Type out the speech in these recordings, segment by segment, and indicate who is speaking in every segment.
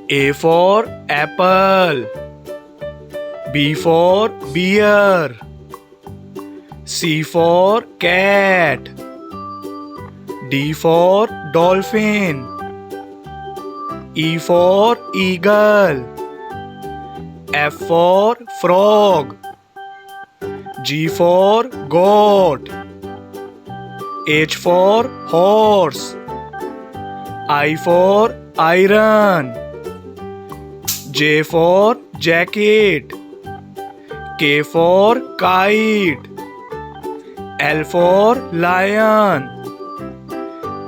Speaker 1: A for apple. B for beer. C for cat. D for dolphin. E for eagle. F for frog. G for goat. H for horse. I for iron. J for jacket. K for kite. L for lion.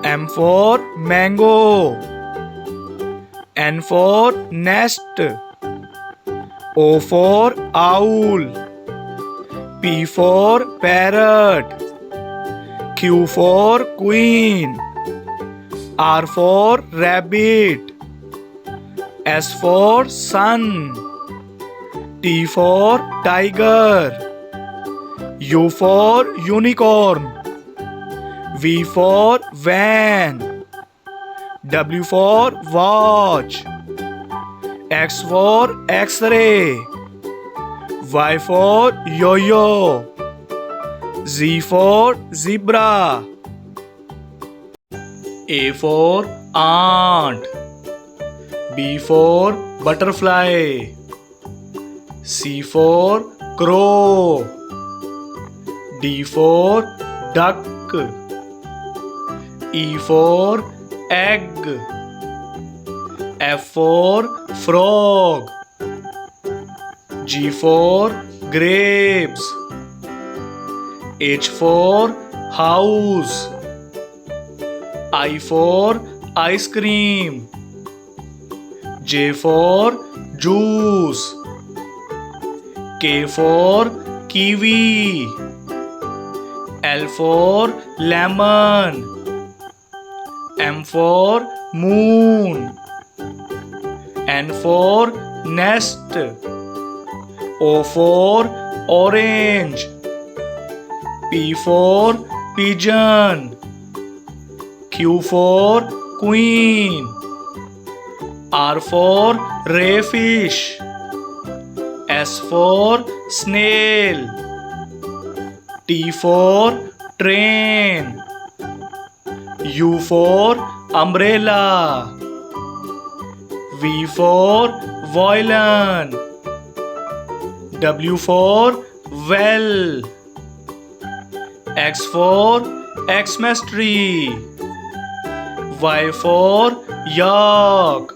Speaker 1: M for mango. N for nest. O for owl. P for parrot. Q for queen. R for rabbit. S for sun. T for tiger. U for unicorn. V for van. W for watch. X for X-ray. Y for yo-yo. Z for zebra. A for ant. B for butterfly. C for crow. D for duck. E for egg. F for frog. G for grapes. H for house. I for ice cream. J for juice. K for kiwi. L for lemon. M for moon. N for nest. O for orange. P for pigeon. Q for queen. R for rayfish. S for snail. T for train. U for umbrella. V for violin. W for well. X for Xmas tree. Y for yak.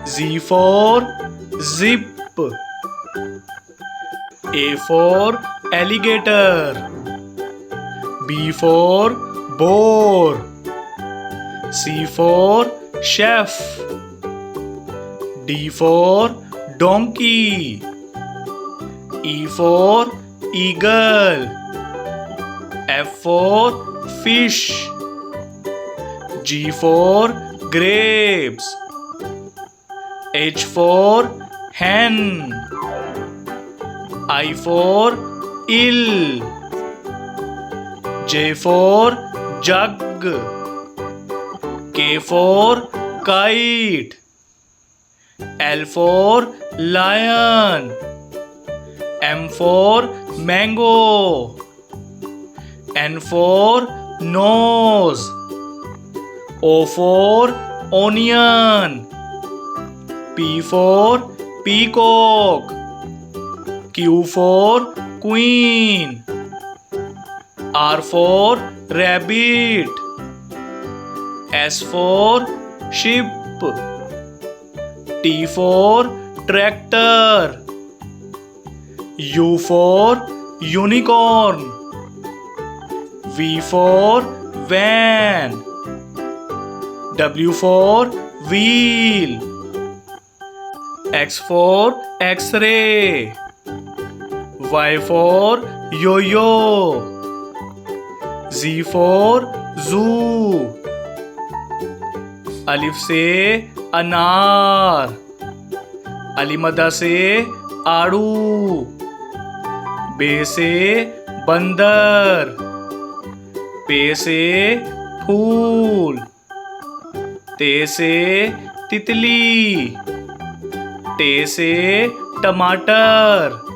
Speaker 1: Z for zip. A for alligator. B for boar. C for chef. D for donkey. E for eagle. F for fish. G for grapes. H for hen. I for eel. J for jug. K for kite. L for lion. M for mango. N for nose. O for onion. P for peacock. Q for queen. R for rabbit. S for sheep. T for tractor. U for unicorn. V for van. W for wheel. X for X-ray. Y for yo-yo. Z for zoo. अलिफ से अनार. अलीमदा से आड़ू. बे से बंदर. पे से फूल. ते से तितली। टे से टमाटर।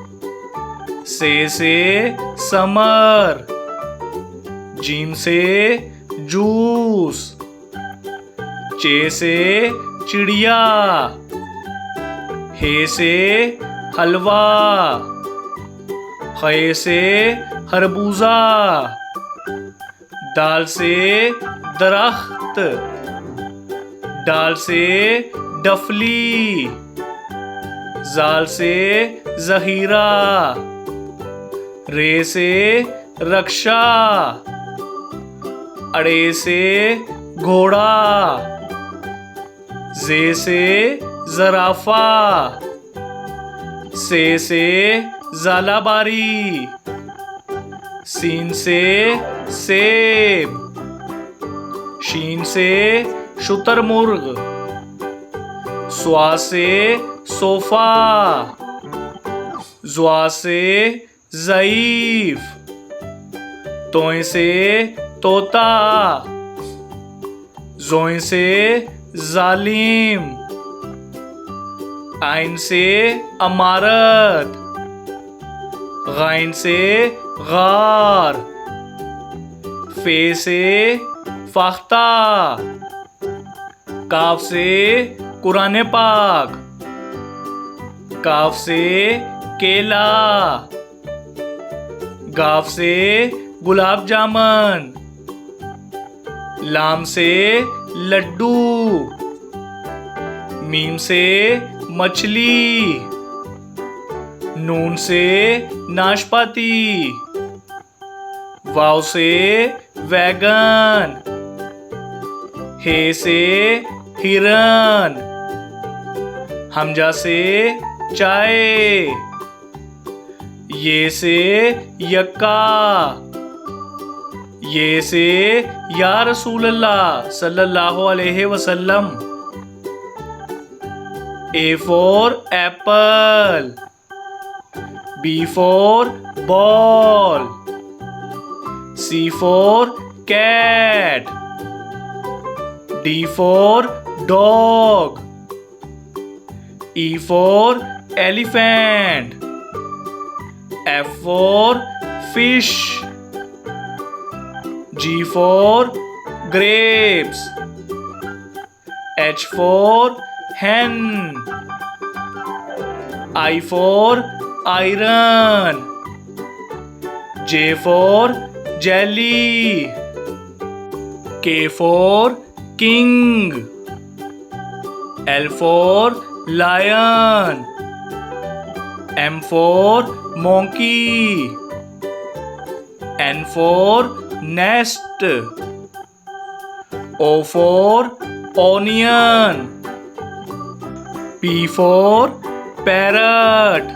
Speaker 1: से समर। जीम से जूस। चे से चिड़िया। हे से हलवा। खे से खरबूजा। दाल से दरख्त। डाल से डफली। जाल से जहीरा। रे से रक्षा। अड़े से घोड़ा। जे से जराफा। से जालाबारी। सीन से सेब। शीन से शुतरमुर्ग। स्वा से सोफा। ज्वा से ज़ईफ। तोय से तोता। जोय से जालिम। आइन से अमारत। गाइन से गार। फे से फाख्ता। काफ से कुरान पाक। काफ से केला। गाफ से गुलाब जामुन। लाम से लड्डू। मीम से मछली। नून से नाशपाती। वाव से वैगन। हे से हिरन। हमजा से चाय। ये से यक्का। ये से या रसूल अल्लाह सल्लल्लाहु अलैहि वसल्लम। A for apple. B for ball. C for cat. D for dog. E for elephant. F for fish. G for grapes. H for hen. I for iron. J for jelly. K for king. L for lion. M for monkey. N for nest. O for onion. P for parrot.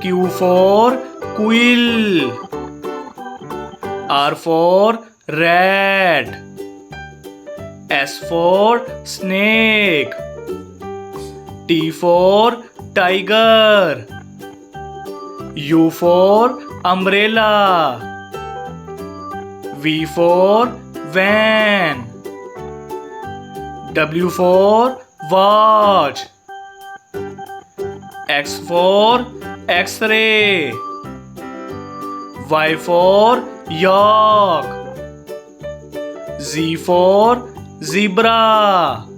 Speaker 1: Q for quill. R for rat. S for snake. T for tiger. U for umbrella. V for van. W for watch. X for X-ray. Y for yak. Z for zebra.